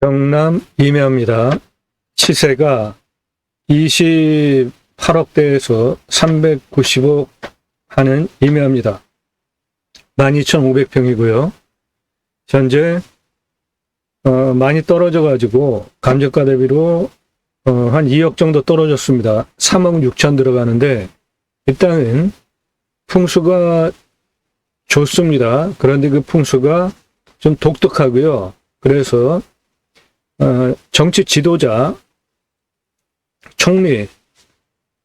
경남 임야입니다. 시세가 28억대에서 390억 하는 임야입니다. 12,500평이고요. 현재 많이 떨어져 가지고 감정가 대비로 한 2억 정도 떨어졌습니다. 3억 6천 들어가는데 이 땅은 풍수가 좋습니다. 그런데 그 풍수가 좀 독특하고요. 그래서 정치 지도자, 총리,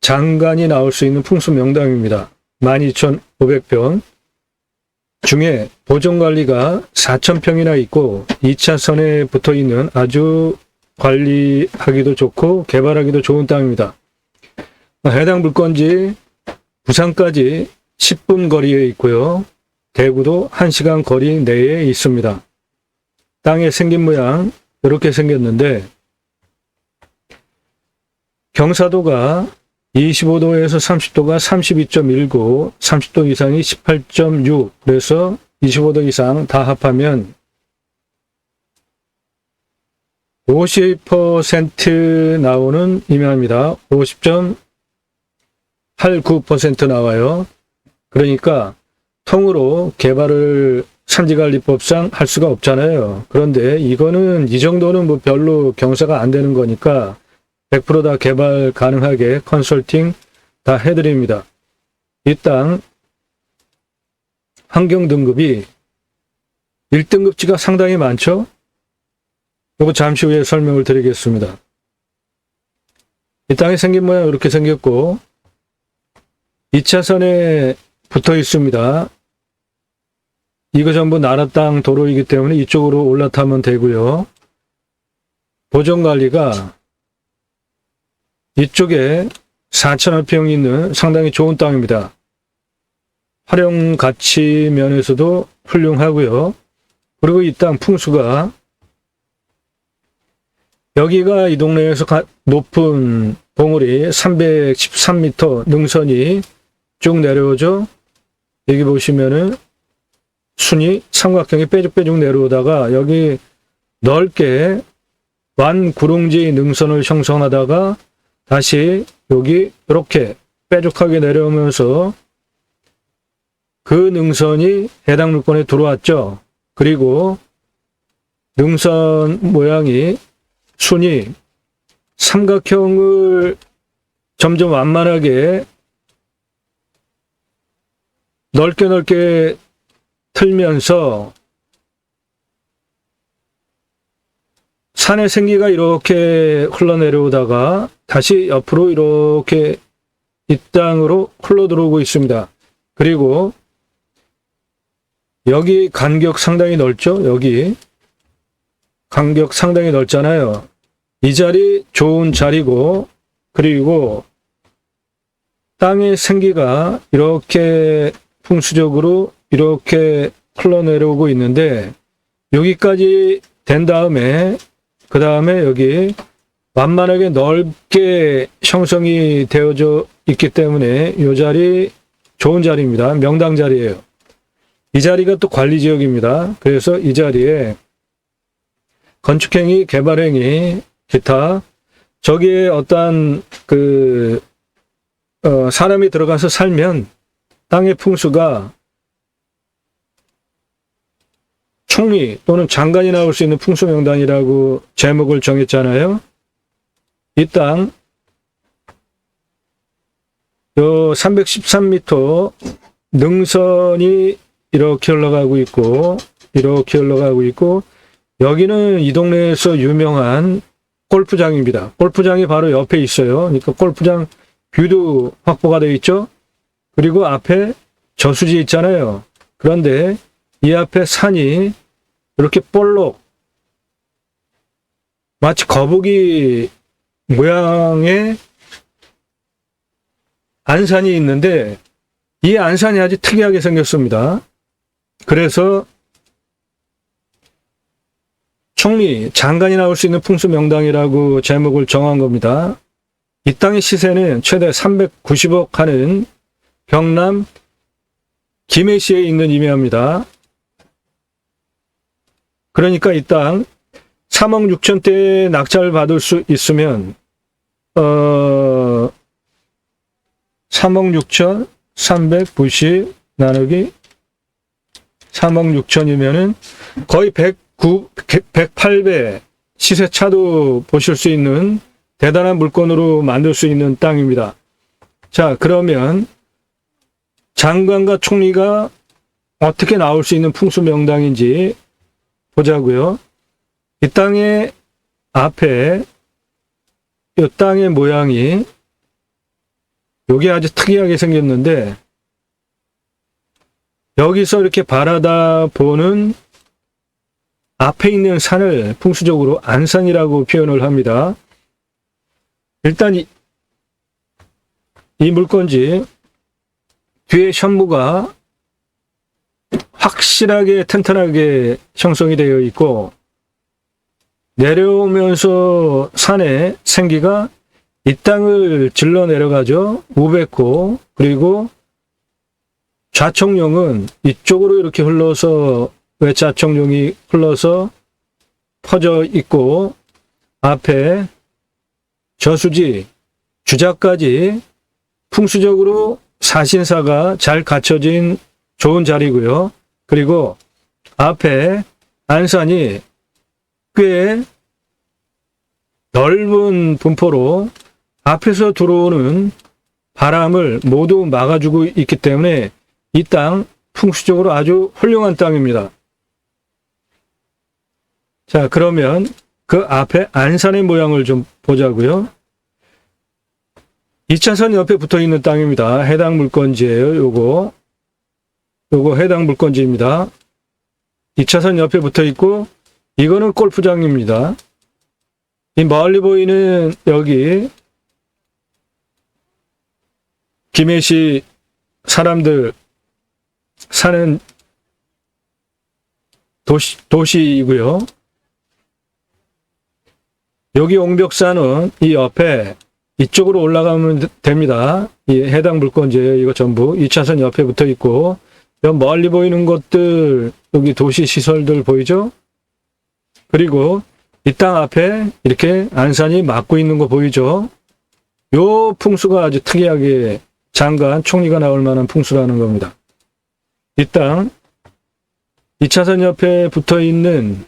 장관이 나올 수 있는 풍수 명당입니다. 12,500평 중에 보존관리가 4,000평이나 있고 2차선에 붙어있는 아주 관리하기도 좋고 개발하기도 좋은 땅입니다. 해당 물건지 부산까지 10분 거리에 있고요. 대구도 1시간 거리 내에 있습니다. 땅의 생긴 모양 이렇게 생겼는데 경사도가 25도에서 30도가 32.19, 30도 이상이 18.6, 그래서 25도 이상 다 합하면 50% 나오는 임야입니다. 50.89% 나와요. 그러니까 통으로 개발을 산지관리법상 할 수가 없잖아요. 그런데 이거는 이 정도는 뭐 별로 경사가 안 되는 거니까 100% 다 개발 가능하게 컨설팅 다 해드립니다. 이 땅 환경 등급이 1등급지가 상당히 많죠? 이거 잠시 후에 설명을 드리겠습니다. 이 땅의 생긴 모양 이렇게 생겼고 2차선에 붙어 있습니다. 이거 전부 나라 땅 도로이기 때문에 이쪽으로 올라타면 되고요. 보존관리가 이쪽에 4,000여 평이 있는 상당히 좋은 땅입니다. 활용 가치 면에서도 훌륭하고요. 그리고 이 땅 풍수가 여기가 이 동네에서 높은 봉우리 313m 능선이 쭉 내려오죠. 여기 보시면은 순이 삼각형이 빼죽빼죽 내려오다가 여기 넓게 완구릉지 능선을 형성하다가 다시 여기 이렇게 빼죽하게 내려오면서 그 능선이 해당 물건에 들어왔죠. 그리고 능선 모양이 순이 삼각형을 점점 완만하게 넓게 틀면서 산의 생기가 이렇게 흘러내려오다가 다시 옆으로 이렇게 이 땅으로 흘러들어오고 있습니다. 그리고 여기 간격 상당히 넓죠? 여기 간격 상당히 넓잖아요. 이 자리 좋은 자리고, 그리고 땅의 생기가 이렇게 풍수적으로 이렇게 흘러내려오고 있는데 여기까지 된 다음에 그 다음에 여기 완만하게 넓게 형성이 되어져 있기 때문에 이 자리 좋은 자리입니다. 명당 자리예요. 이 자리가 또 관리지역입니다. 그래서 이 자리에 건축행위, 개발행위, 기타 저기에 어떤 사람이 들어가서 살면 땅의 풍수가 총리 또는 장관이 나올 수 있는 풍수명단이라고 제목을 정했잖아요. 이 땅, 요 313m 능선이 이렇게 흘러가고 있고, 여기는 이 동네에서 유명한 골프장입니다. 골프장이 바로 옆에 있어요. 그러니까 골프장 뷰도 확보가 되어 있죠. 그리고 앞에 저수지 있잖아요. 그런데 이 앞에 산이 이렇게 볼록 마치 거북이 모양의 안산이 있는데 이 안산이 아주 특이하게 생겼습니다. 그래서 총리, 장관이 나올 수 있는 풍수명당이라고 제목을 정한 겁니다. 이 땅의 시세는 최대 390억 하는 경남 김해시에 있는 임야입니다. 그러니까 이 땅 3억 6천대의 낙찰을 받을 수 있으면 3억 6천 390 나누기 3억 6천이면은 거의 108배 시세차도 보실 수 있는 대단한 물건으로 만들 수 있는 땅입니다. 자, 그러면 장관과 총리가 어떻게 나올 수 있는 풍수 명당인지 보자고요. 이 땅의 앞에 이 땅의 모양이 요게 아주 특이하게 생겼는데 여기서 이렇게 바라다 보는 앞에 있는 산을 풍수적으로 안산이라고 표현을 합니다. 일단 이 물건지 뒤에 현무가 확실하게 튼튼하게 형성이 되어 있고 내려오면서 산에 생기가 이 땅을 질러 내려가죠. 우백호 그리고 좌청룡은 이쪽으로 이렇게 흘러서 외좌청룡이 흘러서 퍼져 있고 앞에 저수지 주자까지 풍수적으로 사신사가 잘 갖춰진 좋은 자리고요. 그리고 앞에 안산이 꽤 넓은 분포로 앞에서 들어오는 바람을 모두 막아주고 있기 때문에 이 땅 풍수적으로 아주 훌륭한 땅입니다. 자, 그러면 그 앞에 안산의 모양을 좀 보자고요. 2차선 옆에 붙어 있는 땅입니다. 해당 물건지예요. 요거 해당 물건지입니다. 2차선 옆에 붙어 있고 이거는 골프장입니다. 이 멀리 보이는 여기 김해시 사람들 사는 도시이고요. 여기 옹벽산은 이 옆에 이쪽으로 올라가면 됩니다. 이 해당 물건지예요. 이거 전부 2차선 옆에 붙어 있고 여기 멀리 보이는 것들 여기 도시 시설들 보이죠? 그리고 이 땅 앞에 이렇게 안산이 막고 있는 거 보이죠? 요 풍수가 아주 특이하게 장관, 총리가 나올 만한 풍수라는 겁니다. 이 땅 2차선 옆에 붙어 있는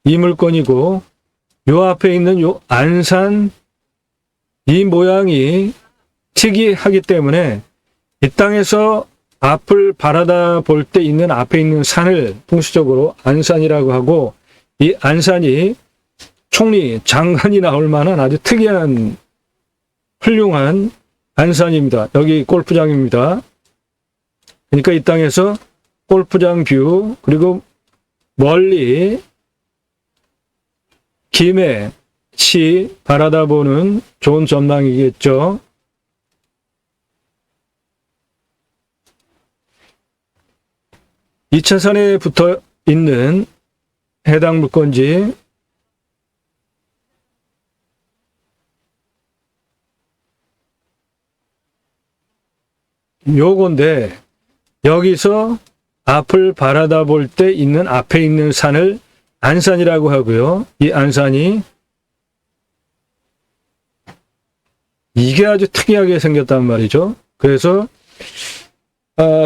이 물건이고 요 앞에 있는 요 안산 이 모양이 특이하기 때문에 이 땅에서 앞을 바라다 볼 때 있는 앞에 있는 산을 풍수적으로 안산이라고 하고 이 안산이 총리, 장관이 나올 만한 아주 특이한 훌륭한 안산입니다. 여기 골프장입니다. 그러니까 이 땅에서 골프장 뷰 그리고 멀리 김해시 바라다 보는 좋은 전망이겠죠. 이 차선에 붙어 있는 해당 물건지 요건데 여기서 앞을 바라다 볼 때 있는 앞에 있는 산을 안산이라고 하고요. 이 안산이 이게 아주 특이하게 생겼단 말이죠. 그래서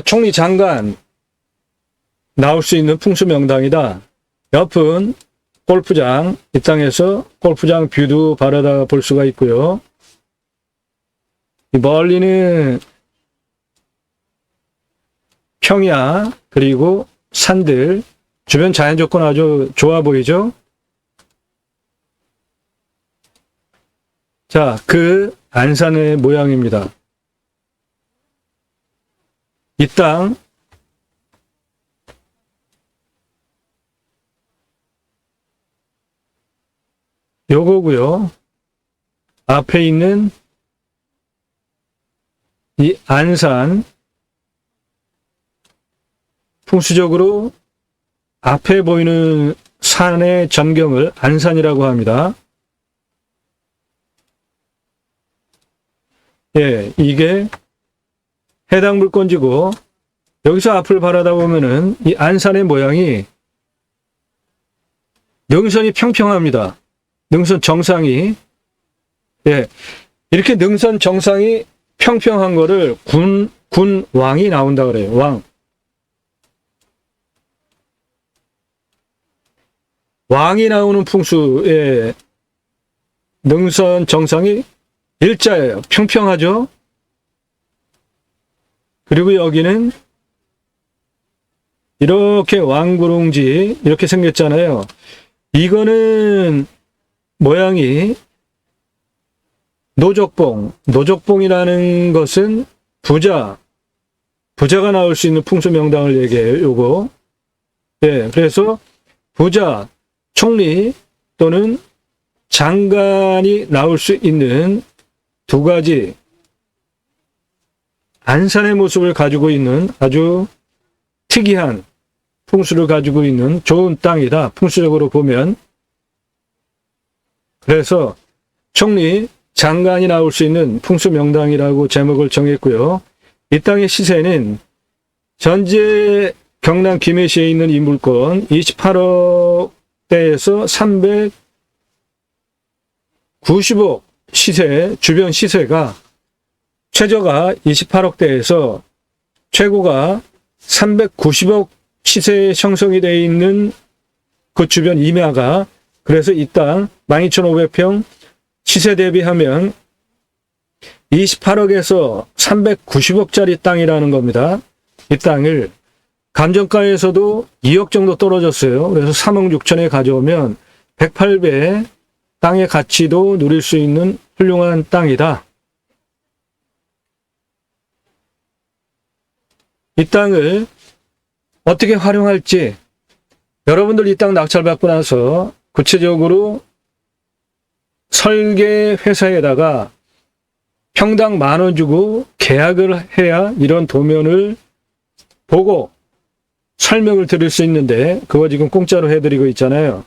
총리 장관 나올 수 있는 풍수 명당이다. 옆은 골프장, 이 땅에서 골프장 뷰도 바라다 볼 수가 있고요. 이 멀리는 평야 그리고 산들 주변 자연 조건 아주 좋아 보이죠? 자, 그 안산의 모양입니다. 이 땅 요거고요. 앞에 있는 이 안산 풍수적으로 앞에 보이는 산의 전경을 안산이라고 합니다. 예, 이게 해당 물건지고 여기서 앞을 바라다 보면은 이 안산의 모양이 능선이 평평합니다. 능선 정상이. 예. 이렇게 능선 정상이 평평한 거를 군왕이 나온다 그래요. 왕. 왕이 나오는 풍수의 능선 정상이 일자예요. 평평하죠? 그리고 여기는 이렇게 왕구릉지 이렇게 생겼잖아요. 이거는 모양이 노적봉이라는 것은 부자가 나올 수 있는 풍수 명당을 얘기해요. 요거. 예, 그래서 부자, 총리 또는 장관이 나올 수 있는 두 가지 안산의 모습을 가지고 있는 아주 특이한 풍수를 가지고 있는 좋은 땅이다. 풍수적으로 보면. 그래서 총리, 장관이 나올 수 있는 풍수 명당이라고 제목을 정했고요. 이 땅의 시세는 현재 경남 김해시에 있는 이 물건 28억대에서 390억 시세, 주변 시세가 최저가 28억대에서 최고가 390억 시세에 형성이 되어 있는 그 주변 임야가, 그래서 이 땅 12,500평 시세 대비하면 28억에서 390억짜리 땅이라는 겁니다. 이 땅을 감정가에서도 2억 정도 떨어졌어요. 그래서 3억 6천에 가져오면 108배 땅의 가치도 누릴 수 있는 훌륭한 땅이다. 이 땅을 어떻게 활용할지, 여러분들 이 땅 낙찰받고 나서 구체적으로 설계 회사에다가 평당 10,000원 주고 계약을 해야 이런 도면을 보고 설명을 드릴 수 있는데, 그거 지금 공짜로 해드리고 있잖아요.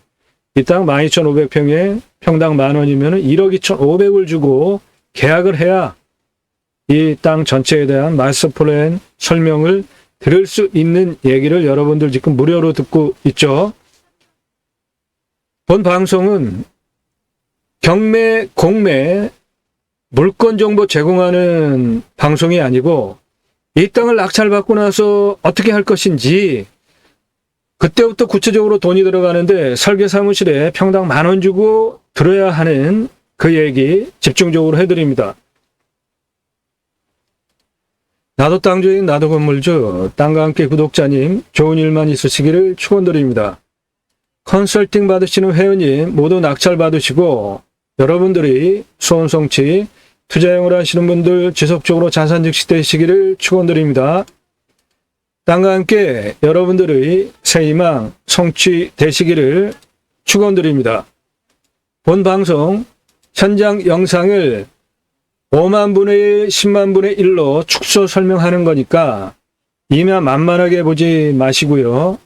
이 땅 12,500평에 평당 10,000원이면 1억 2,500을 주고 계약을 해야 이 땅 전체에 대한 마스터 플랜 설명을 들을 수 있는 얘기를 여러분들 지금 무료로 듣고 있죠. 본 방송은 경매, 공매, 물건 정보 제공하는 방송이 아니고, 이 땅을 낙찰받고 나서 어떻게 할 것인지, 그때부터 구체적으로 돈이 들어가는데 설계 사무실에 평당 10,000원 주고 들어야 하는 그 얘기 집중적으로 해드립니다. 나도 땅주인 나도 건물주, 땅과 함께 구독자님 좋은 일만 있으시기를 축원드립니다. 컨설팅 받으시는 회원님 모두 낙찰 받으시고, 여러분들이 소원 성취, 투자형을 하시는 분들 지속적으로 자산 증식되시기를 축원드립니다. 땅과 함께 여러분들의 새 희망 성취되시기를 축원드립니다. 본 방송 현장 영상을 5만 분의 1, 10만 분의 1로 축소 설명하는 거니까 임야 만만하게 보지 마시고요.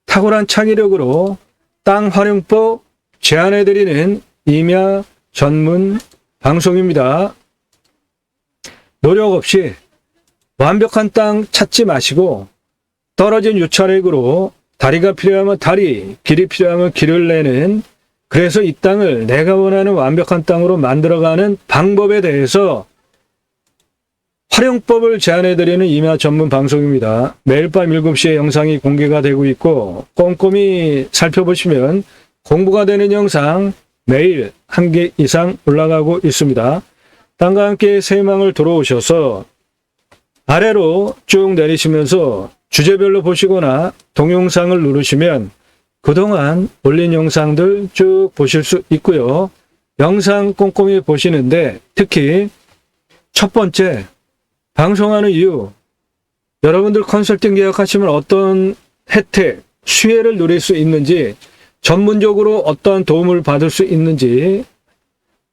탁월한 창의력으로 땅 활용법 제안해드리는 임야 전문 방송입니다. 노력 없이 완벽한 땅 찾지 마시고 떨어진 유찰액으로 다리가 필요하면 다리, 길이 필요하면 길을 내는, 그래서 이 땅을 내가 원하는 완벽한 땅으로 만들어가는 방법에 대해서 활용법을 제안해드리는 임야 전문 방송입니다. 매일 밤 7시에 영상이 공개가 되고 있고, 꼼꼼히 살펴보시면 공부가 되는 영상 매일 1개 이상 올라가고 있습니다. 땅과 함께 새희망을 들어오셔서 아래로 쭉 내리시면서 주제별로 보시거나 동영상을 누르시면 그동안 올린 영상들 쭉 보실 수 있고요. 영상 꼼꼼히 보시는데 특히 첫 번째, 방송하는 이유, 여러분들 컨설팅 계약하시면 어떤 혜택, 수혜를 누릴 수 있는지, 전문적으로 어떠한 도움을 받을 수 있는지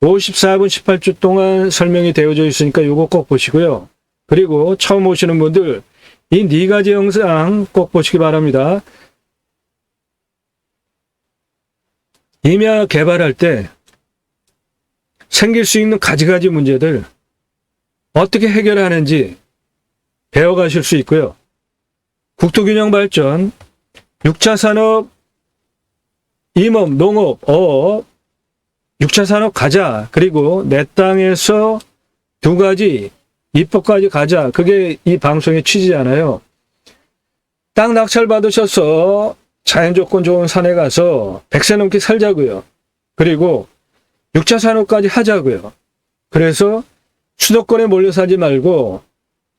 54분 18초 동안 설명이 되어져 있으니까 이거 꼭 보시고요. 그리고 처음 오시는 분들 이 4가지 영상 꼭 보시기 바랍니다. 임야 개발할 때 생길 수 있는 가지가지 문제들 어떻게 해결하는지 배워가실 수 있고요. 국토균형 발전, 6차 산업, 임업, 농업, 어업, 6차 산업 가자. 그리고 내 땅에서 두 가지 입법까지 가자. 그게 이 방송의 취지잖아요. 땅 낙찰 받으셔서 자연조건 좋은 산에 가서 100세 넘게 살자고요. 그리고 6차 산업까지 하자고요. 그래서 수도권에 몰려 살지 말고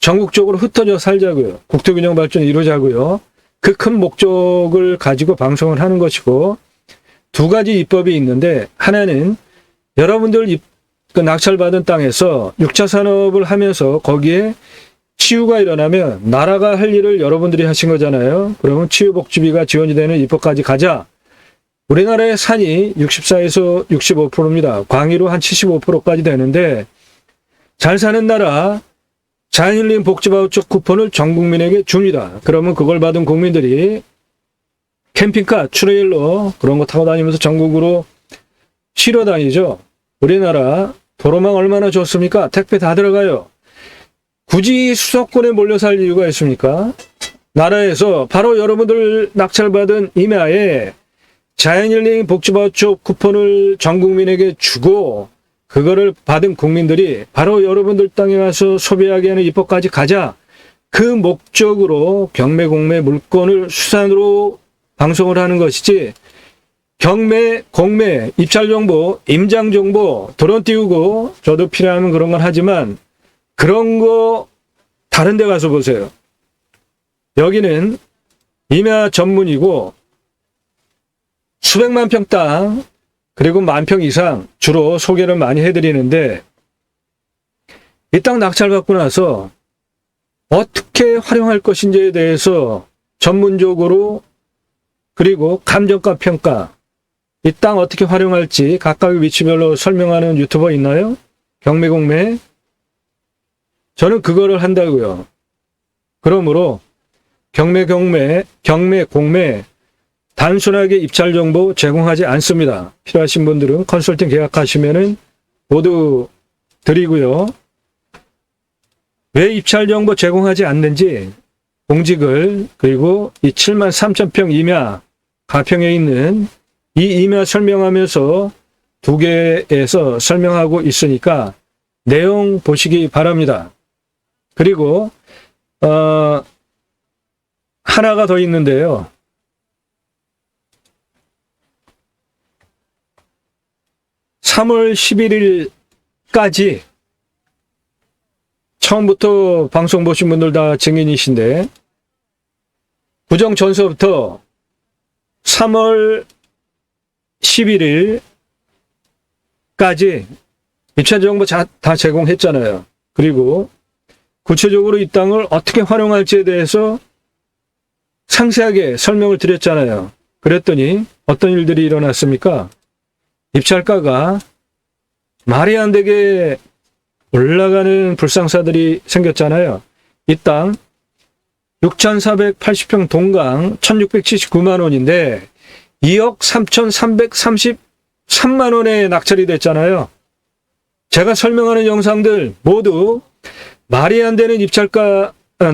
전국적으로 흩어져 살자고요. 국토균형 발전을 이루자고요. 그 큰 목적을 가지고 방송을 하는 것이고, 두 가지 입법이 있는데, 하나는 여러분들 그 낙찰받은 땅에서 6차 산업을 하면서 거기에 치유가 일어나면 나라가 할 일을 여러분들이 하신 거잖아요. 그러면 치유복지비가 지원이 되는 입법까지 가자. 우리나라의 산이 64에서 65%입니다. 광의로 한 75%까지 되는데, 잘 사는 나라 자연힐링 복지바우처 쿠폰을 전 국민에게 줍니다. 그러면 그걸 받은 국민들이 캠핑카, 트레일러 그런 거 타고 다니면서 전국으로 쉬러 다니죠. 우리나라 도로망 얼마나 좋습니까? 택배 다 들어가요. 굳이 수도권에 몰려 살 이유가 있습니까? 나라에서 바로 여러분들 낙찰받은 임야에 자연힐링 복지바우처 쿠폰을 전 국민에게 주고, 그거를 받은 국민들이 바로 여러분들 땅에 가서 소비하게 하는 입법까지 가자. 그 목적으로 경매, 공매, 물건을 수산으로 방송을 하는 것이지, 경매, 공매, 입찰정보, 임장정보, 드론 띄우고, 저도 필요하면 그런 건 하지만, 그런 거 다른 데 가서 보세요. 여기는 임야 전문이고, 수백만 평 땅, 그리고 10,000평 이상 주로 소개를 많이 해드리는데, 이 땅 낙찰받고 나서 어떻게 활용할 것인지에 대해서 전문적으로, 그리고 감정가 평가, 이 땅 어떻게 활용할지 각각의 위치별로 설명하는 유튜버 있나요? 경매, 공매. 저는 그거를 한다고요. 그러므로 경매, 공매 단순하게 입찰 정보 제공하지 않습니다. 필요하신 분들은 컨설팅 계약하시면은 모두 드리고요. 왜 입찰 정보 제공하지 않는지 공직을, 그리고 이 73,000평 임야 가평에 있는 이 임야 설명하면서 두 개에서 설명하고 있으니까 내용 보시기 바랍니다. 그리고 하나가 더 있는데요. (3월 11일까지) 처음부터 방송 보신 분들 다 증인이신데, 부정 전서부터 3월 11일까지 입찰 정보 다 제공했잖아요. 그리고 구체적으로 이 땅을 어떻게 활용할지에 대해서 상세하게 설명을 드렸잖아요. 그랬더니 어떤 일들이 일어났습니까? 입찰가가 말이 안 되게 올라가는 불상사들이 생겼잖아요. 이 땅 6,480평 동강 1,679만 원인데 2억 3,333만 원에 낙찰이 됐잖아요. 제가 설명하는 영상들 모두 말이 안 되는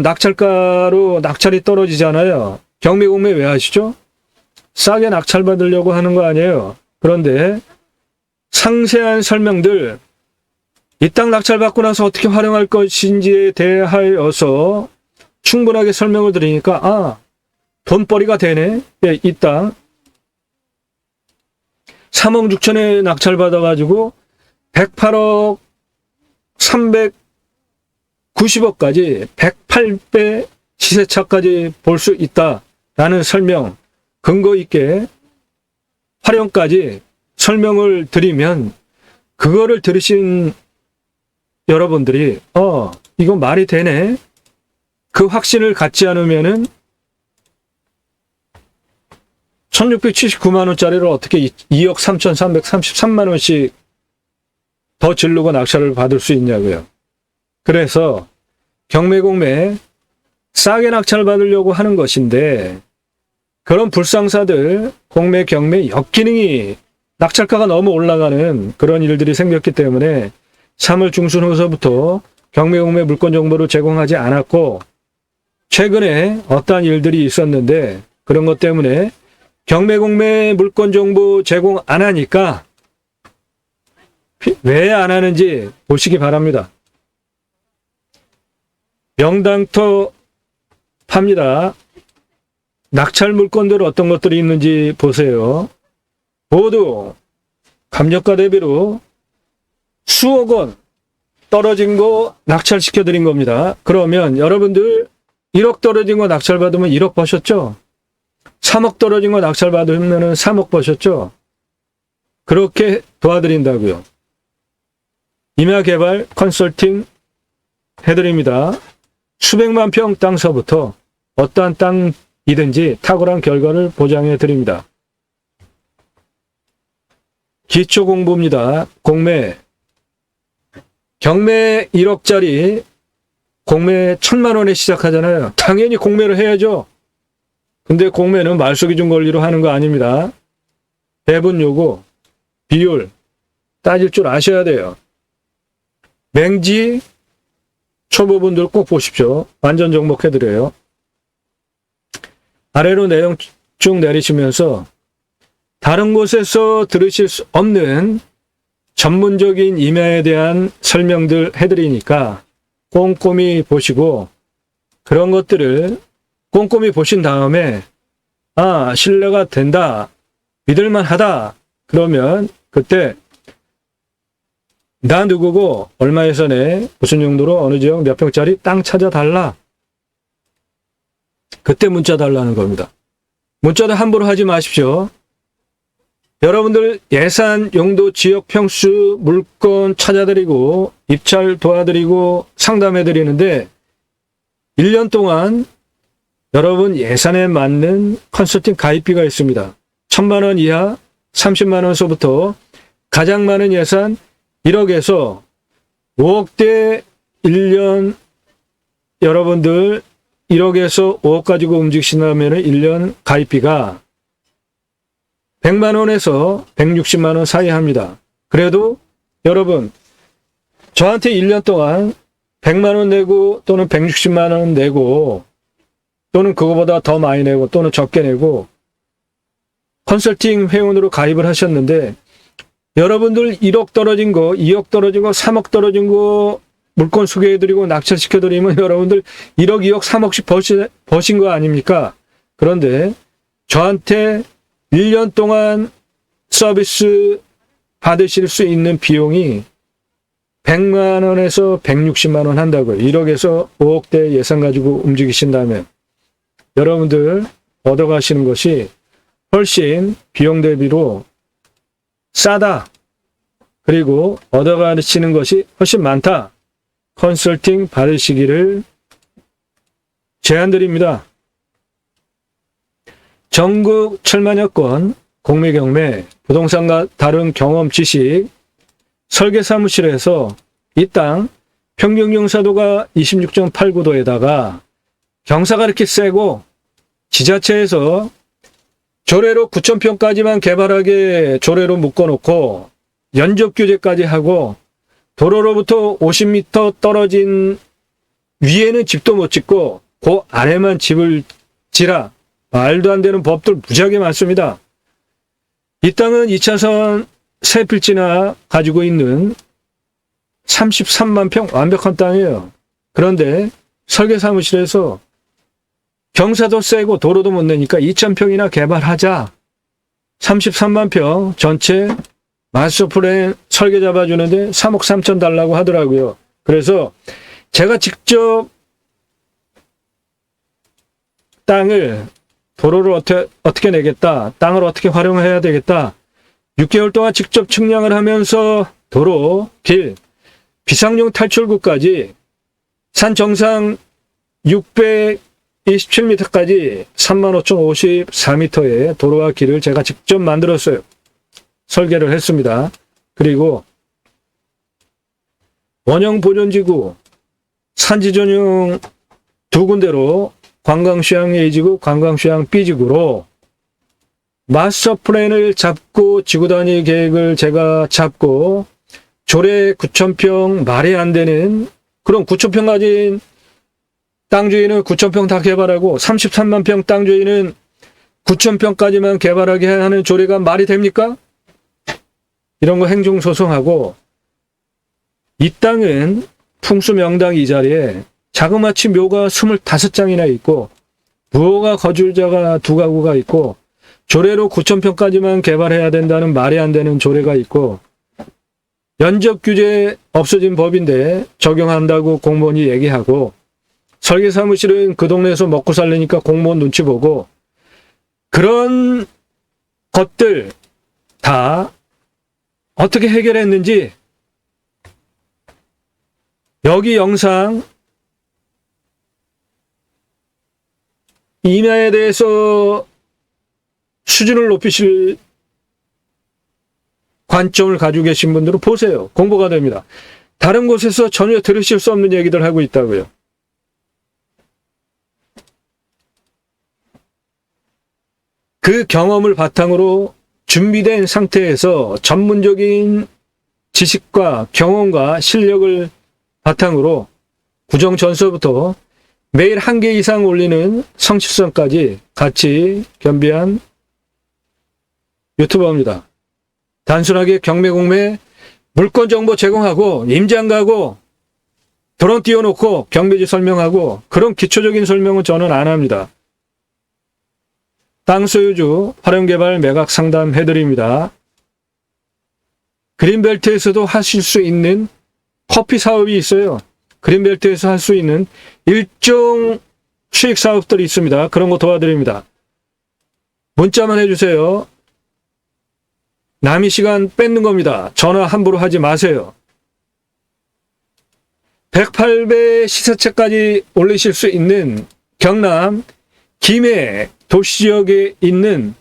낙찰가로 낙찰이 떨어지잖아요. 경매, 공매 왜 하시죠? 싸게 낙찰 받으려고 하는 거 아니에요. 그런데 상세한 설명들, 이 땅 낙찰 받고 나서 어떻게 활용할 것인지에 대하여서 충분하게 설명을 드리니까 돈벌이가 되네. 예, 이 땅 3억 6천에 낙찰 받아가지고 108억 390억까지 108배 시세차까지 볼 수 있다라는 설명, 근거 있게 활용까지 설명을 드리면, 그거를 들으신 여러분들이 이거 말이 되네, 그 확신을 갖지 않으면은 1,679만 원짜리를 어떻게 2억 3,333만 원씩 더 지르고 낙찰을 받을 수 있냐고요. 그래서 경매, 공매 싸게 낙찰 받으려고 하는 것인데, 그런 불상사들 공매, 경매 역기능이 낙찰가가 너무 올라가는 그런 일들이 생겼기 때문에 3월 중순 후서부터 경매, 공매 물건 정보를 제공하지 않았고, 최근에 어떠한 일들이 있었는데 그런 것 때문에 경매 공매 물건 정보 제공 안 하니까 왜 안 하는지 보시기 바랍니다. 명당터 팝니다. 낙찰 물건들 어떤 것들이 있는지 보세요. 모두 감정가 대비로 수억 원 떨어진 거 낙찰시켜 드린 겁니다. 그러면 여러분들 1억 떨어진 거 낙찰 받으면 1억 버셨죠? 3억 떨어진 거 낙찰 받으면 3억 버셨죠? 그렇게 도와드린다고요. 임야개발 컨설팅 해드립니다. 수백만 평 땅서부터 어떠한 땅이든지 탁월한 결과를 보장해 드립니다. 기초 공부입니다. 공매. 경매 1억짜리 공매 1,000만 원에 시작하잖아요. 당연히 공매를 해야죠. 근데 공매는 말소기준 권리로 하는 거 아닙니다. 배분 요구, 비율 따질 줄 아셔야 돼요. 맹지 초보분들 꼭 보십시오. 완전 정복해드려요. 아래로 내용 쭉 내리시면서 다른 곳에서 들으실 수 없는 전문적인 임야에 대한 설명들 해드리니까 꼼꼼히 보시고 그런 것들을 꼼꼼히 보신 다음에 아, 신뢰가 된다, 믿을만 하다 그러면 그때 나 누구고 얼마에 선에 무슨 용도로 어느 지역 몇 평짜리 땅 찾아달라. 그때 문자 달라는 겁니다. 문자도 함부로 하지 마십시오. 여러분들 예산, 용도, 지역, 평수, 물건 찾아드리고 입찰 도와드리고 상담해드리는데 1년 동안 여러분 예산에 맞는 컨설팅 가입비가 있습니다. 1,000만 원 이하 30만 원서부터 가장 많은 예산 1억에서 5억대 1년 여러분들 1억에서 5억 가지고 움직이신다면 1년 가입비가 100만 원에서 160만 원 사이 합니다. 그래도 여러분 저한테 1년 동안 100만 원 내고 또는 160만 원 내고 또는 그거보다 더 많이 내고 또는 적게 내고 컨설팅 회원으로 가입을 하셨는데 여러분들 1억 떨어진 거, 2억 떨어진 거, 3억 떨어진 거 물건 소개해드리고 낙찰시켜드리면 여러분들 1억, 2억, 3억씩 버신 거 아닙니까? 그런데 저한테 1년 동안 서비스 받으실 수 있는 비용이 100만 원에서 160만 원 한다고요. 1억에서 5억대 예산 가지고 움직이신다면 여러분들 얻어가시는 것이 훨씬 비용 대비로 싸다. 그리고 얻어가시는 것이 훨씬 많다. 컨설팅 받으시기를 제안드립니다. 전국 7만여 건 공매 경매 부동산과 다른 경험 지식 설계 사무실에서 이 땅 평균 경사도가 26.89도에다가 경사가 이렇게 세고 지자체에서 조례로 9,000평까지만 개발하게 조례로 묶어놓고 연접 규제까지 하고 도로로부터 50m 떨어진 위에는 집도 못 짓고 그 아래만 집을 지라 말도 안 되는 법들 무지하게 많습니다. 이 땅은 2차선 세 필지나 가지고 있는 33만 평 완벽한 땅이에요. 그런데 설계사무실에서 경사도 세고 도로도 못 내니까 2,000평이나 개발하자. 33만 평 전체 마스터 플랜 설계 잡아주는데 3억 3천 달라고 하더라고요. 그래서 제가 직접 땅을 도로를 어떻게 내겠다. 땅을 어떻게 활용해야 되겠다. 6개월 동안 직접 측량을 하면서 도로, 길, 비상용 탈출구까지 산 정상 627m까지 35,054m의 도로와 길을 제가 직접 만들었어요. 설계를 했습니다. 그리고 원형 보존지구, 산지 전용 두 군데로 관광휴양 A지구, 관광휴양 B지구로 마스터 플랜을 잡고 지구 단위 계획을 제가 잡고 조례 9,000평 말이 안 되는 그런 9,000평 가진 땅 주인은 9,000평 다 개발하고 33만 평 땅 주인은 9,000평까지만 개발하게 하는 조례가 말이 됩니까? 이런 거 행정소송하고, 이 땅은 풍수명당 이 자리에 자그마치 묘가 25장이나 있고 부호가 거주자가 2가구가 있고 조례로 9,000평까지만 개발해야 된다는 말이 안 되는 조례가 있고 면적 규제 없어진 법인데 적용한다고 공무원이 얘기하고 설계사무실은 그 동네에서 먹고 살려니까 공무원 눈치 보고 그런 것들 다 어떻게 해결했는지 여기 영상 인하에 대해서 수준을 높이실 관점을 가지고 계신 분들은 보세요. 공부가 됩니다. 다른 곳에서 전혀 들으실 수 없는 얘기들 하고 있다고요. 그 경험을 바탕으로 준비된 상태에서 전문적인 지식과 경험과 실력을 바탕으로 구정 전서부터 매일 1개 이상 올리는 성실성까지 같이 겸비한 유튜버입니다. 단순하게 경매 공매 물건 정보 제공하고 임장 가고 드론 띄워놓고 경매지 설명하고 그런 기초적인 설명은 저는 안 합니다. 땅 소유주 활용개발 매각 상담 해드립니다. 그린벨트에서도 하실 수 있는 커피 사업이 있어요. 그린벨트에서 할 수 있는 일종 수익 사업들이 있습니다. 그런 거 도와드립니다. 문자만 해주세요. 남의 시간 뺏는 겁니다. 전화 함부로 하지 마세요. 108배 시세차까지 올리실 수 있는 경남 김해 도시지역에 있는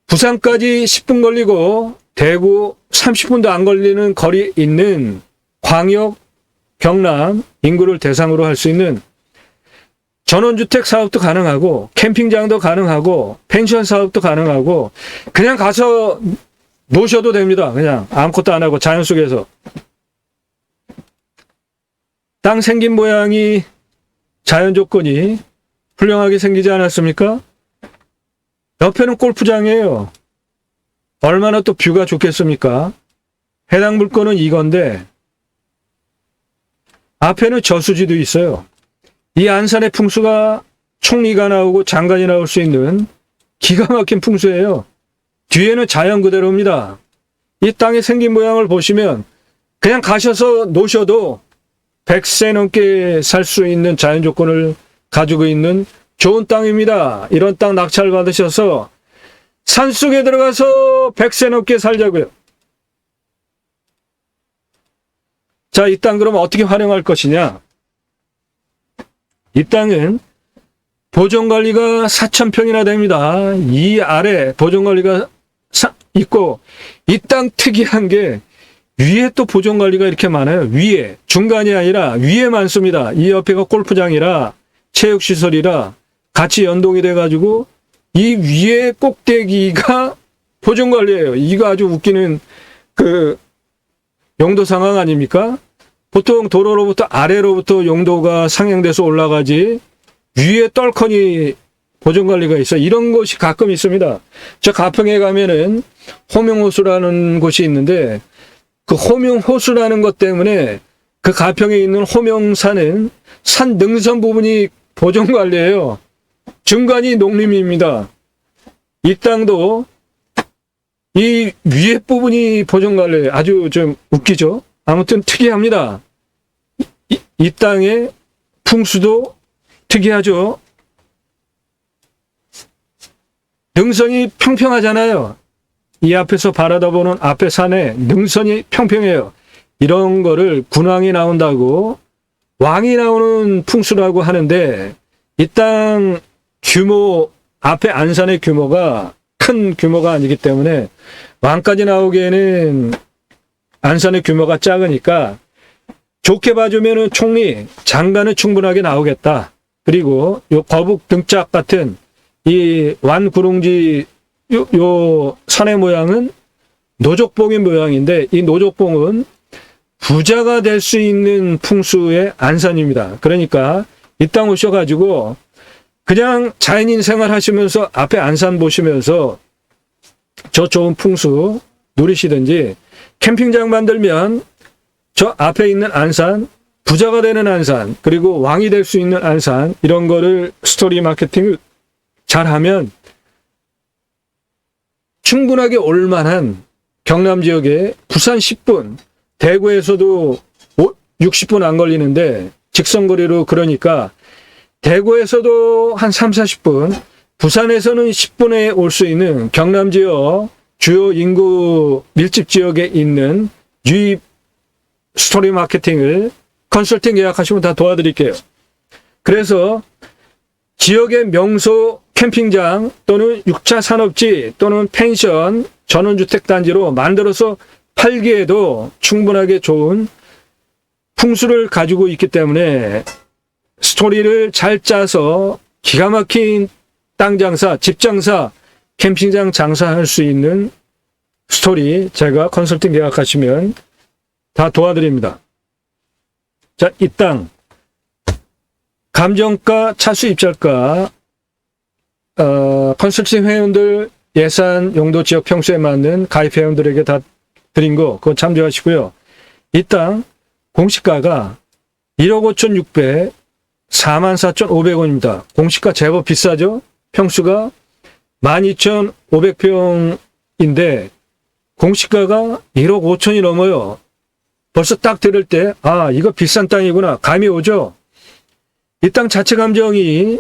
부산까지 10분 걸리고 대구 30분도 안 걸리는 거리에 있는 광역 경남 인구를 대상으로 할 수 있는 전원주택 사업도 가능하고 캠핑장도 가능하고 펜션 사업도 가능하고 그냥 가서 노셔도 됩니다. 그냥 아무것도 안 하고 자연 속에서. 땅 생긴 모양이 자연 조건이 훌륭하게 생기지 않았습니까? 옆에는 골프장이에요. 얼마나 또 뷰가 좋겠습니까? 해당 물건은 이건데 앞에는 저수지도 있어요. 이 안산의 풍수가 총리가 나오고 장관이 나올 수 있는 기가 막힌 풍수예요. 뒤에는 자연 그대로입니다. 이 땅의 생긴 모양을 보시면 그냥 가셔서 노셔도 100세 넘게 살 수 있는 자연 조건을 가지고 있는 좋은 땅입니다. 이런 땅 낙찰 받으셔서 산속에 들어가서 100세 넘게 살자고요. 자, 이 땅 그럼 어떻게 활용할 것이냐? 이 땅은 보존관리가 4,000평이나 됩니다. 이 아래 보존관리가 있고 이 땅 특이한 게 위에 또 보존관리가 이렇게 많아요. 위에, 중간이 아니라 위에 많습니다. 이 옆에가 골프장이라 체육시설이라 같이 연동이 돼가지고 이 위에 꼭대기가 보존관리예요. 이거 아주 웃기는 그 용도 상황 아닙니까? 보통 도로로부터 아래로부터 용도가 상향돼서 올라가지 위에 떨커니 보존관리가 있어. 이런 곳이 가끔 있습니다. 저 가평에 가면은 호명호수라는 곳이 있는데 그 호명호수라는 것 때문에 그 가평에 있는 호명산은 산 능선 부분이 보존관리예요. 중간이 농림입니다. 이 땅도 이 위에 부분이 보존관리예요. 아주 좀 웃기죠? 아무튼 특이합니다. 이 땅의 풍수도 특이하죠? 능선이 평평하잖아요. 이 앞에서 바라다보는 앞에 산에 능선이 평평해요. 이런 거를 군왕이 나온다고 왕이 나오는 풍수라고 하는데 이 땅 규모, 앞에 안산의 규모가 큰 규모가 아니기 때문에 왕까지 나오기에는 안산의 규모가 작으니까 좋게 봐주면은 총리, 장관은 충분하게 나오겠다. 그리고 요 거북 등짝 같은 이 완구릉지 요 산의 모양은 노족봉의 모양인데 이 노족봉은 부자가 될 수 있는 풍수의 안산입니다. 그러니까 이 땅 오셔가지고 그냥 자연인 생활 하시면서 앞에 안산 보시면서 저 좋은 풍수 누리시든지, 캠핑장 만들면 저 앞에 있는 안산, 부자가 되는 안산, 그리고 왕이 될 수 있는 안산, 이런 거를 스토리 마케팅을 잘하면 충분하게 올만한 경남 지역에 부산 10분, 대구에서도 60분 안 걸리는데 직선거리로, 그러니까 대구에서도 한 3, 40분, 부산에서는 10분에 올 수 있는 경남 지역 주요 인구 밀집 지역에 있는 유입 스토리 마케팅을 컨설팅 예약하시면 다 도와드릴게요. 그래서 지역의 명소 캠핑장 또는 6차 산업지 또는 펜션, 전원주택 단지로 만들어서 팔기에도 충분하게 좋은 풍수를 가지고 있기 때문에 스토리를 잘 짜서 기가 막힌 땅 장사, 집 장사, 캠핑장 장사할 수 있는 스토리 제가 컨설팅 계약하시면 다 도와드립니다. 자, 이 땅 감정가, 차수 입찰가, 컨설팅 회원들 예산, 용도, 지역 평수에 맞는 가입 회원들에게 다 드린 거 그거 참조하시고요. 이 땅 공시가가 1억 5,600, 44,500원입니다. 공시가 제법 비싸죠? 평수가 12,500평인데 공시가가 1억 5천이 넘어요. 벌써 딱 들을 때, 아, 이거 비싼 땅이구나, 감이 오죠? 이 땅 자체 감정이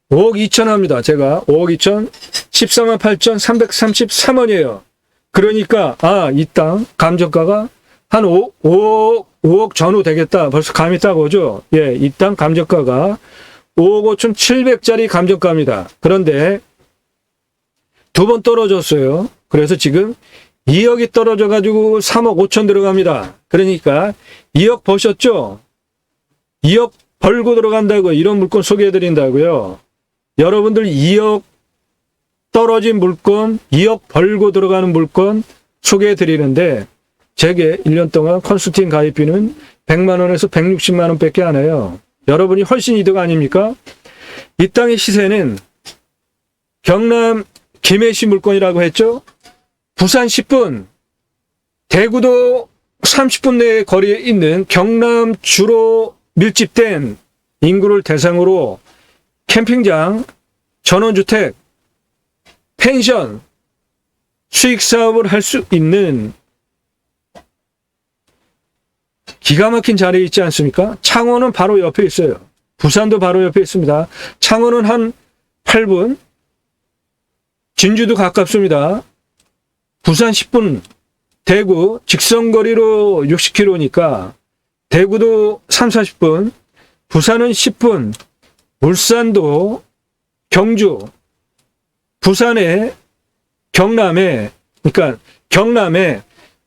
5억 2천 합니다. 제가 5억 2천, 14만 8,333원이에요. 그러니까, 아, 이 땅 감정가가 한 5억 전후 되겠다. 벌써 감이 딱 오죠? 예, 이 땅 감정가가 5억 5,700짜리 감정가입니다. 그런데 두 번 떨어졌어요. 그래서 지금 2억이 떨어져가지고 3억 5천 들어갑니다. 그러니까 2억 버셨죠? 2억 벌고 들어간다고 이런 물건 소개해드린다고요. 여러분들 2억 떨어진 물건, 2억 벌고 들어가는 물건 소개해드리는데 제게 1년 동안 컨설팅 가입비는 100만 원에서 160만 원 밖에 안 해요. 여러분이 훨씬 이득 아닙니까? 이 땅의 시세는 경남 김해시 물건이라고 했죠? 부산 10분, 대구도 30분 내에 거리에 있는 경남 주로 밀집된 인구를 대상으로 캠핑장, 전원주택, 펜션, 수익사업을 할 수 있는 기가 막힌 자리에 있지 않습니까? 창원은 바로 옆에 있어요. 부산도 바로 옆에 있습니다. 창원은 한 8분, 진주도 가깝습니다. 부산 10분, 대구 직선거리로 60km니까 대구도 3, 40분, 부산은 10분, 울산도, 경주, 부산에, 경남에, 그러니까 경남에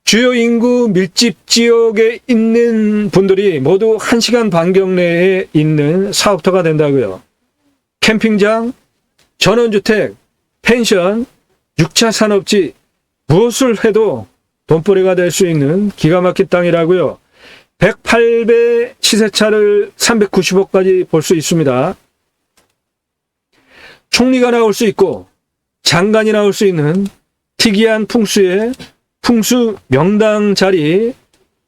주요 인구 밀집 지역에 있는 분들이 모두 1시간 반경 내에 있는 사업터가 된다고요. 캠핑장, 전원주택, 펜션, 6차 산업지, 무엇을 해도 돈벌이가 될 수 있는 기가 막힌 땅이라고요. 108배 시세차를 390억까지 볼 수 있습니다. 총리가 나올 수 있고 장관이 나올 수 있는 특이한 풍수의 풍수 명당 자리,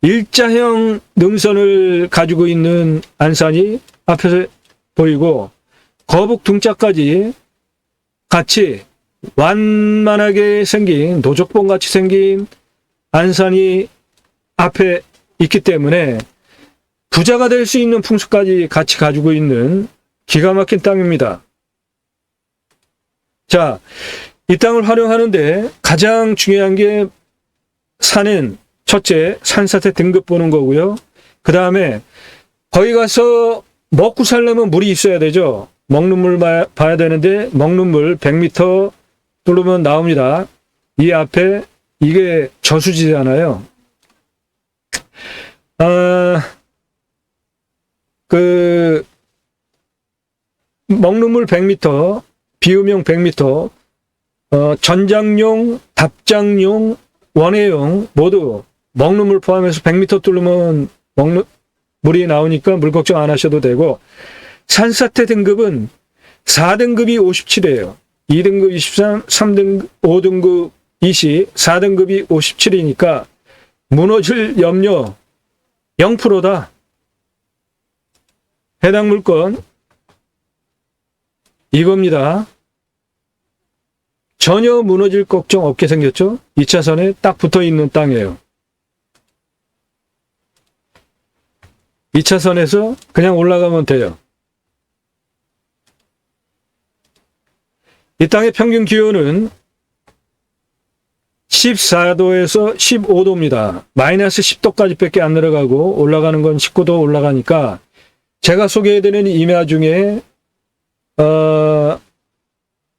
일자형 능선을 가지고 있는 안산이 앞에서 보이고 거북 등자까지 같이 완만하게 생긴, 노적봉 같이 생긴 안산이 앞에 있기 때문에 부자가 될 수 있는 풍수까지 같이 가지고 있는 기가 막힌 땅입니다. 자, 이 땅을 활용하는데 가장 중요한 게 산은 첫째 산사태 등급 보는 거고요. 그 다음에 거기 가서 먹고 살려면 물이 있어야 되죠. 먹는 물 봐야 되는데 먹는 물 100m 뚫으면 나옵니다. 이 앞에 이게 저수지잖아요. 먹는 물 100m, 비음용 100m, 전장용, 답장용, 원해용 모두 먹는 물 포함해서 100m 뚫으면 물이 나오니까 물 걱정 안 하셔도 되고, 산사태 등급은 4등급이 57이에요. 2등급 23, 3등급, 5등급 20, 4등급이 57이니까 무너질 염려 0%다. 해당 물건 이겁니다. 전혀 무너질 걱정 없게 생겼죠? 2차선에 딱 붙어있는 땅이에요. 2차선에서 그냥 올라가면 돼요. 이 땅의 평균 기온은 14도에서 15도입니다. 마이너스 10도까지 밖에 안 내려가고 올라가는 건 19도 올라가니까 제가 소개해드리는 임야 중에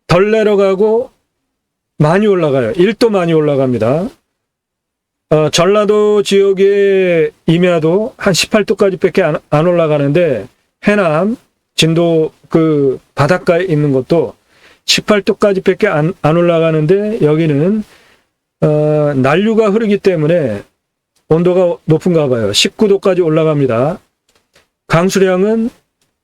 덜 내려가고 많이 올라가요. 1도 많이 올라갑니다. 전라도 지역의 임야도 한 18도까지 밖에 안 올라가는데 해남, 진도 그 바닷가에 있는 것도 18도까지 밖에 안 올라가는데 여기는 난류가 흐르기 때문에 온도가 높은가 봐요. 19도까지 올라갑니다. 강수량은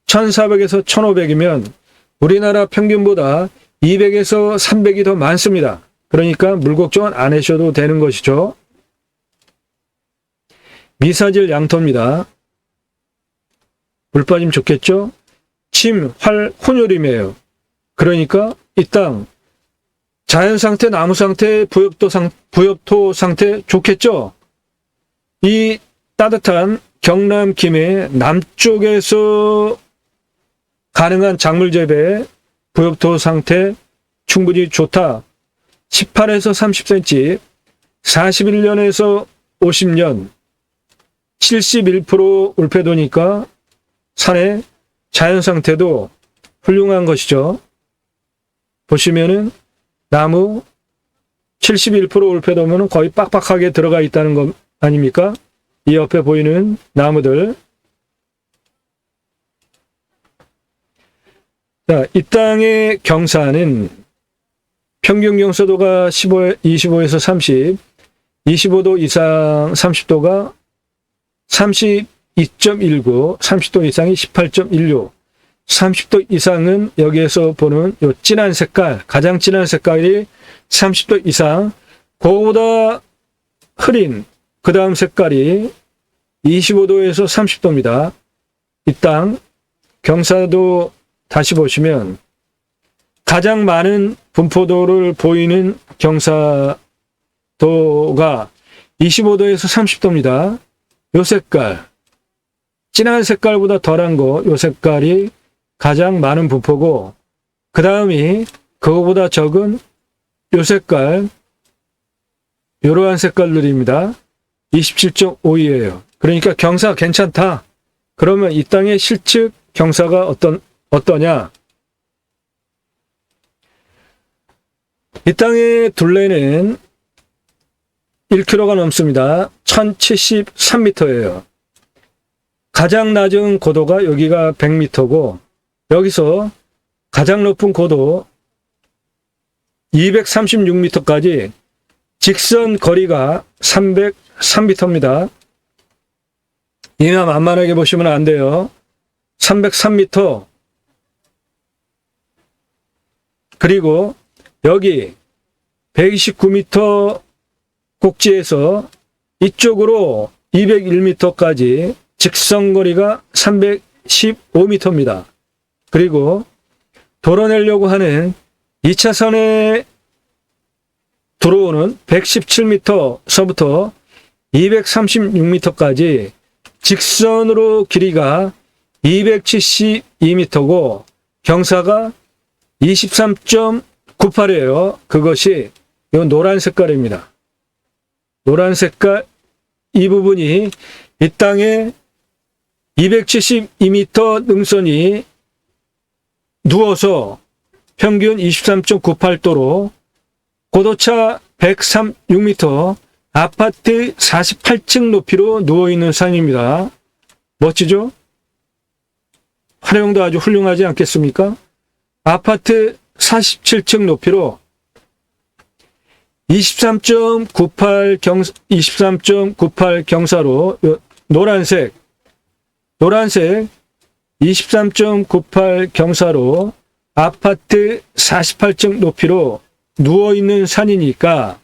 1400에서 1500이면 우리나라 평균보다 200에서 300이 더 많습니다. 그러니까 물 걱정은 안 하셔도 되는 것이죠. 미사질 양토입니다. 물 빠지면 좋겠죠? 침, 활, 혼요림이에요. 그러니까 이 땅 자연상태, 나무상태, 부엽토 상태 좋겠죠? 이 따뜻한 경남 김해 남쪽에서 가능한 작물 재배, 부엽토 상태 충분히 좋다. 18에서 30cm, 41년에서 50년, 71% 울패도니까 산의 자연 상태도 훌륭한 것이죠. 보시면은 나무 71% 울패도면 거의 빡빡하게 들어가 있다는 것 아닙니까? 이 옆에 보이는 나무들. 자, 이 땅의 경사는 평균 경사도가 25에서 30, 25도 이상 30도가 32.19, 30도 이상이 18.16, 30도 이상은 여기에서 보는 요 진한 색깔, 가장 진한 색깔이 30도 이상, 그거보다 흐린 그 다음 색깔이 25도에서 30도입니다. 이 땅 경사도 다시 보시면 가장 많은 분포도를 보이는 경사도가 25도에서 30도입니다. 요 색깔, 진한 색깔보다 덜한 거, 요 색깔이 가장 많은 분포고, 그 다음이 그거보다 적은 요 색깔, 요러한 색깔들입니다. 27.5이에요. 그러니까 경사 괜찮다. 그러면 이 땅의 실측 경사가 어떠냐? 이 땅의 둘레는 1km가 넘습니다. 1073m예요. 가장 낮은 고도가 여기가 100m고 여기서 가장 높은 고도 236m까지 직선 거리가 303m입니다. 이나 만만하게 보시면 안 돼요. 303m. 그리고 여기 129m 꼭지에서 이쪽으로 201m까지 직선거리가 315m입니다. 그리고 도로내려고 하는 2차선에 들어오는 117m서부터 236m까지 직선으로 길이가 272m고 경사가 23.98이에요. 그것이 이 노란 색깔입니다. 노란 색깔 이 부분이 이 땅에 272m 능선이 누워서 평균 23.98도로 고도차 136m 아파트 48층 높이로 누워있는 산입니다. 멋지죠? 활용도 아주 훌륭하지 않겠습니까? 아파트 47층 높이로 23.98 경사로 노란색 23.98 경사로 아파트 48층 높이로 누워있는 산이니까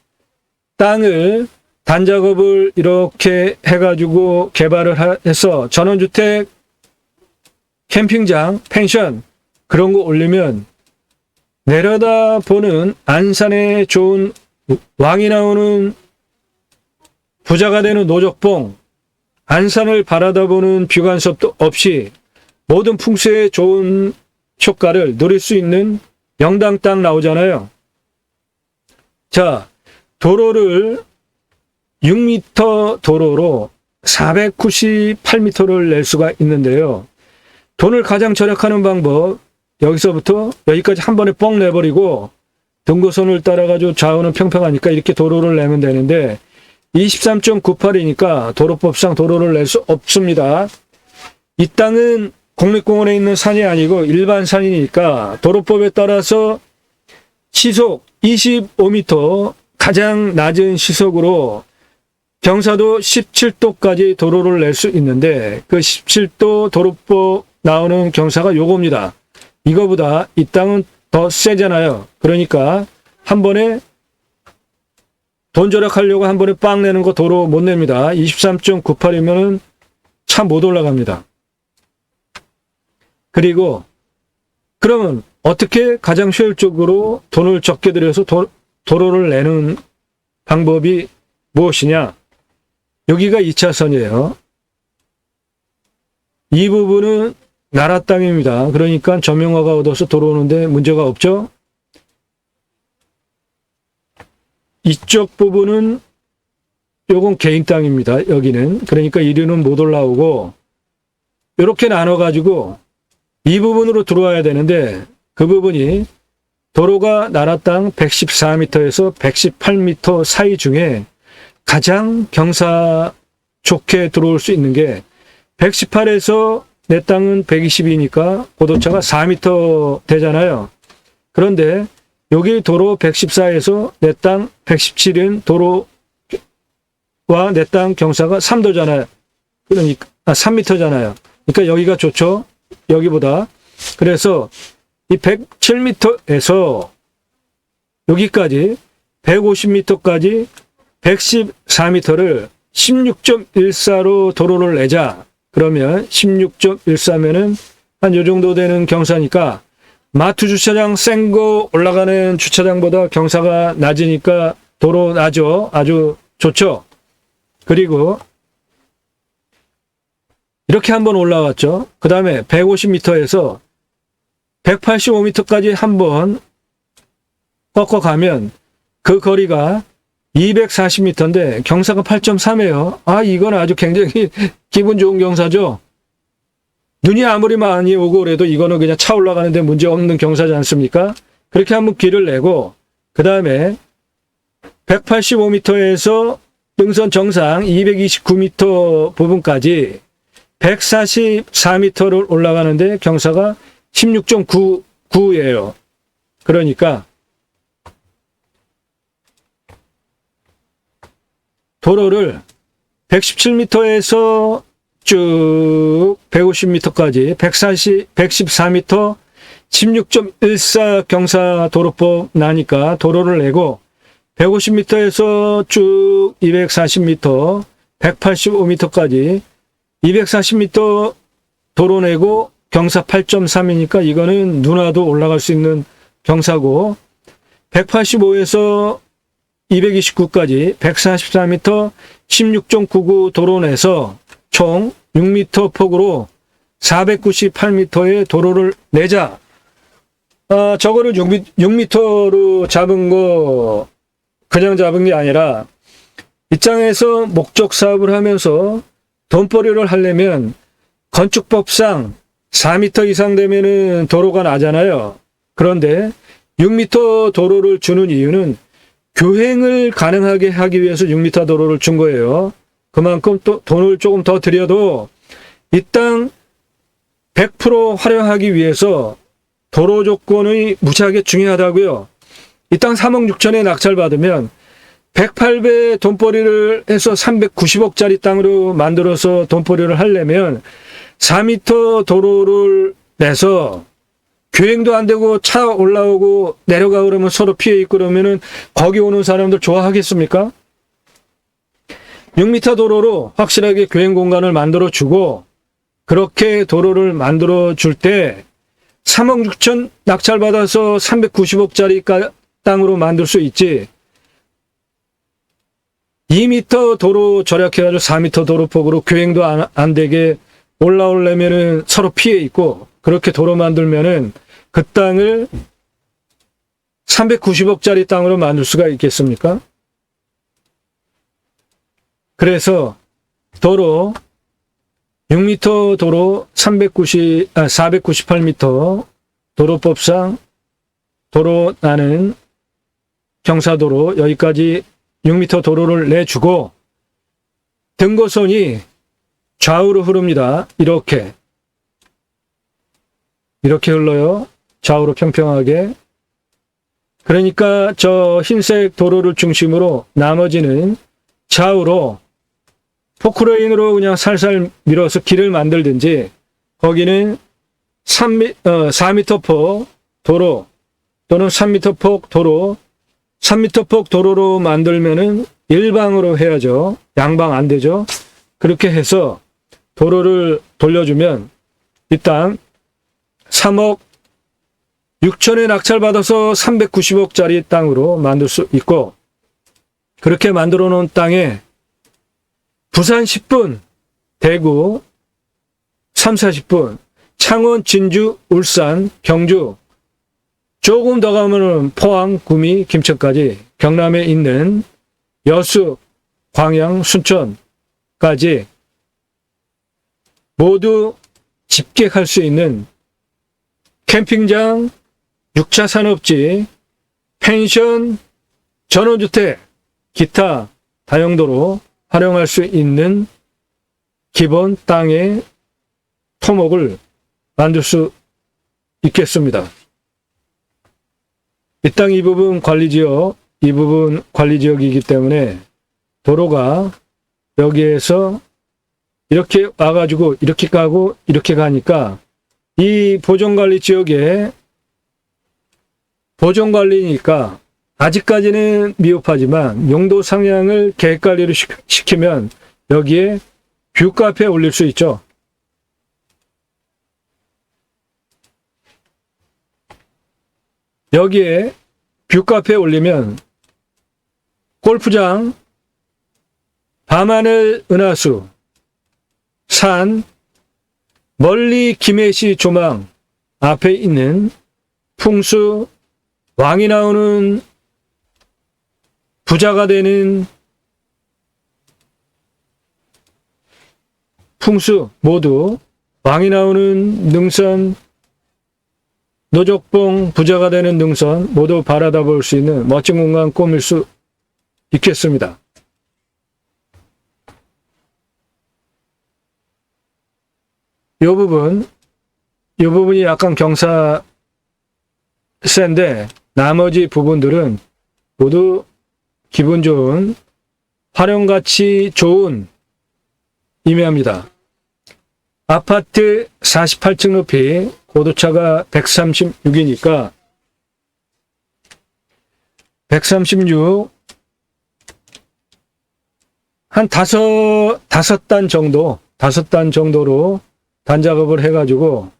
땅을 단작업을 이렇게 해가지고 개발을 해서 전원주택, 캠핑장, 펜션 그런 거 올리면 내려다보는 안산에 좋은 왕이 나오는 부자가 되는 노적봉, 안산을 바라다보는 뷰간섭도 없이 모든 풍수에 좋은 효과를 누릴 수 있는 영당 땅 나오잖아요. 자, 도로를 6m 도로로 498m를 낼 수가 있는데요. 돈을 가장 절약하는 방법, 여기서부터 여기까지 한 번에 뻥 내버리고 등고선을 따라가지고 좌우는 평평하니까 이렇게 도로를 내면 되는데 23.98이니까 도로법상 도로를 낼 수 없습니다. 이 땅은 국립공원에 있는 산이 아니고 일반 산이니까 도로법에 따라서 시속 25m 가장 낮은 시속으로 경사도 17도까지 도로를 낼 수 있는데 그 17도 도로법 나오는 경사가 요겁니다. 이거보다 이 땅은 더 세잖아요. 그러니까 한 번에 돈 절약하려고 한 번에 빵 내는 거 도로 못 냅니다. 23.98이면은 차 못 올라갑니다. 그리고 그러면 어떻게 가장 효율적으로 돈을 적게 들여서 도로를 내는 방법이 무엇이냐? 여기가 2차선이에요. 이 부분은 나라 땅입니다. 그러니까 점용허가 얻어서 들어오는데 문제가 없죠. 이쪽 부분은 요건 개인 땅입니다. 여기는. 그러니까 이리는 못 올라오고 이렇게 나눠가지고 이 부분으로 들어와야 되는데 그 부분이 도로가 나라 땅 114m에서 118m 사이 중에 가장 경사 좋게 들어올 수 있는 게 118에서 내 땅은 120이니까 고도차가 4m 되잖아요. 그런데 여기 도로 114에서 내 땅 117은 도로와 내 땅 경사가 3도잖아요. 그러니까 3m잖아요. 그러니까 여기가 좋죠. 여기보다. 그래서 이 107m에서 여기까지 150m까지 114m를 16.14로 도로를 내자. 그러면 16.14면은 한 요 정도 되는 경사니까 마트 주차장 센 거 올라가는 주차장보다 경사가 낮으니까 도로 나죠. 아주 좋죠. 그리고 이렇게 한번 올라왔죠. 그 다음에 150m에서 185m까지 한번 꺾어가면 그 거리가 240m인데 경사가 8.3이에요. 아, 이건 아주 굉장히 기분 좋은 경사죠. 눈이 아무리 많이 오고 그래도 이거는 그냥 차 올라가는데 문제 없는 경사지 않습니까? 그렇게 한번 길을 내고 그 다음에 185m에서 능선 정상 229m 부분까지 144m를 올라가는데 경사가 16.99예요. 그러니까 도로를 117m에서 쭉 150m까지 114m 16.14 경사 도로법 나니까 도로를 내고 150m에서 쭉 240m 185m까지 240m 도로 내고 경사 8.3이니까 이거는 누나도 올라갈 수 있는 경사고 185에서 229까지 144m 16.99 도로 내서 총 6m 폭으로 498m의 도로를 내자. 저거를 6m로 잡은 거 그냥 잡은 게 아니라 입장에서 목적 사업을 하면서 돈벌이를 하려면 건축법상 4m 이상 되면은 도로가 나잖아요. 그런데 6m 도로를 주는 이유는 교행을 가능하게 하기 위해서 6m 도로를 준 거예요. 그만큼 또 돈을 조금 더 들여도 이 땅 100% 활용하기 위해서 도로 조건이 무지하게 중요하다고요. 이 땅 3억 6천에 낙찰받으면 108배 돈벌이를 해서 390억짜리 땅으로 만들어서 돈벌이를 하려면 4m 도로를 내서 교행도 안 되고 차 올라오고 내려가고 그러면 서로 피해 있고 그러면은 거기 오는 사람들 좋아하겠습니까? 6m 도로로 확실하게 교행 공간을 만들어 주고, 그렇게 도로를 만들어 줄 때 3억 6천 낙찰받아서 390억짜리 땅으로 만들 수 있지, 2m 도로 절약해가지고 4m 도로폭으로 교행도 안 되게 올라오려면은 서로 피해 있고, 그렇게 도로 만들면은 그 땅을 390억짜리 땅으로 만들 수가 있겠습니까? 그래서 도로 6m 도로 498m 도로법상 도로 나는 경사도로 여기까지 6m 도로를 내주고, 등고선이 좌우로 흐릅니다. 이렇게 흘러요. 좌우로 평평하게. 그러니까 저 흰색 도로를 중심으로 나머지는 좌우로 포크레인으로 그냥 살살 밀어서 길을 만들든지, 거기는 4m 폭 도로 또는 3m 폭 도로, 3m 폭 도로로 만들면은 일방으로 해야죠. 양방 안 되죠. 그렇게 해서 도로를 돌려주면 이 땅 3억 6천에 낙찰받아서 390억짜리 땅으로 만들 수 있고, 그렇게 만들어 놓은 땅에 부산 10분, 대구 3, 40분, 창원, 진주, 울산, 경주, 조금 더 가면은 포항, 구미, 김천까지, 경남에 있는 여수, 광양, 순천까지 모두 집객할 수 있는 캠핑장, 6차 산업지, 펜션, 전원주택, 기타 다용도로 활용할 수 있는 기본 땅의 토목을 만들 수 있겠습니다. 이 땅 이 부분 관리지역이기 때문에 도로가 여기에서 이렇게 와가지고 이렇게 가고 이렇게 가니까 이 보존관리 지역에 보존관리니까 아직까지는 미흡하지만 용도 상향을 계획관리를 시키면 여기에 뷰카페 올릴 수 있죠. 여기에 뷰카페 올리면 골프장, 밤하늘 은하수, 산, 멀리 김해시 조망 앞에 있는 풍수, 왕이 나오는 부자가 되는 풍수 모두, 왕이 나오는 능선, 노족봉 부자가 되는 능선 모두 바라다 볼 수 있는 멋진 공간 꾸밀 수 있겠습니다. 이 부분이 약간 경사 센데 나머지 부분들은 모두 기분 좋은, 활용가치 좋은 임야입니다. 아파트 48층 높이, 고도차가 136이니까 136 한 다섯 단 정도로 단작업을 해가지고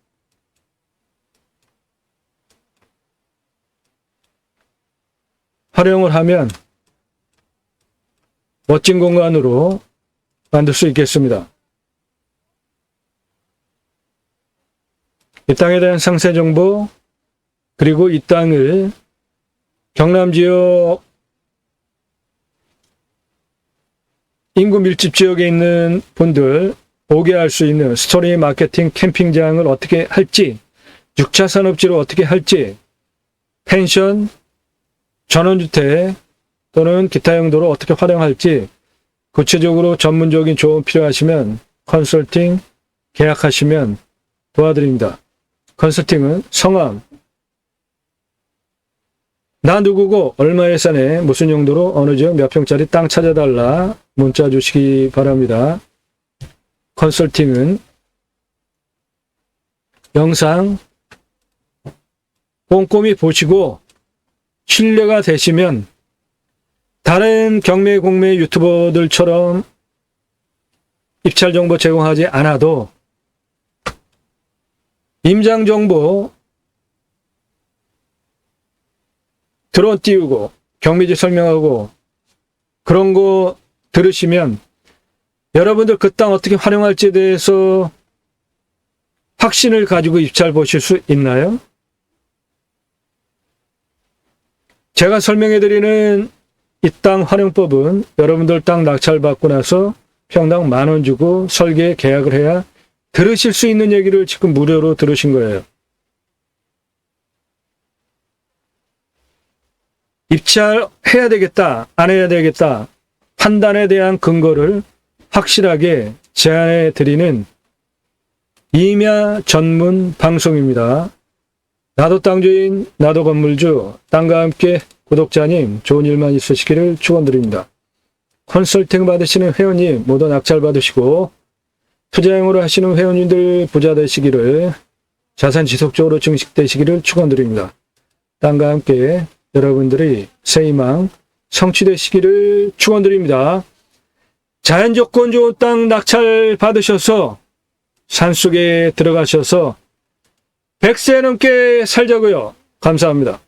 활용을 하면 멋진 공간으로 만들 수 있겠습니다. 이 땅에 대한 상세 정보, 그리고 이 땅을 경남 지역 인구 밀집 지역에 있는 분들 오게 할 수 있는 스토리 마케팅 캠핑장을 어떻게 할지, 6차 산업지로 어떻게 할지, 펜션, 전원주택 또는 기타 용도로 어떻게 활용할지 구체적으로 전문적인 조언 필요하시면 컨설팅 계약하시면 도와드립니다. 컨설팅은 성함, 나 누구고 얼마 예산에 무슨 용도로 어느 지역 몇 평짜리 땅 찾아달라 문자 주시기 바랍니다. 컨설팅은 영상 꼼꼼히 보시고 신뢰가 되시면 다른 경매 공매 유튜버들처럼 입찰 정보 제공하지 않아도 임장 정보 드론 띄우고 경매지 설명하고 그런 거 들으시면 여러분들 그 땅 어떻게 활용할지에 대해서 확신을 가지고 입찰 보실 수 있나요? 제가 설명해드리는 이 땅 활용법은 여러분들 땅 낙찰받고 나서 평당 10,000원 주고 설계 계약을 해야 들으실 수 있는 얘기를 지금 무료로 들으신 거예요. 입찰해야 되겠다, 안 해야 되겠다 판단에 대한 근거를 확실하게 제안해 드리는 임야 전문 방송입니다. 나도 땅주인, 나도 건물주, 땅과 함께 구독자님 좋은 일만 있으시기를 축원드립니다. 컨설팅 받으시는 회원님 모두 낙찰 받으시고 투자형으로 하시는 회원님들 부자 되시기를, 자산 지속적으로 증식되시기를 축원드립니다. 땅과 함께 여러분들이 새 희망 성취되시기를 축원드립니다. 자연 조건 좋은 땅 낙찰 받으셔서 산속에 들어가셔서 100세 넘게 살자고요. 감사합니다.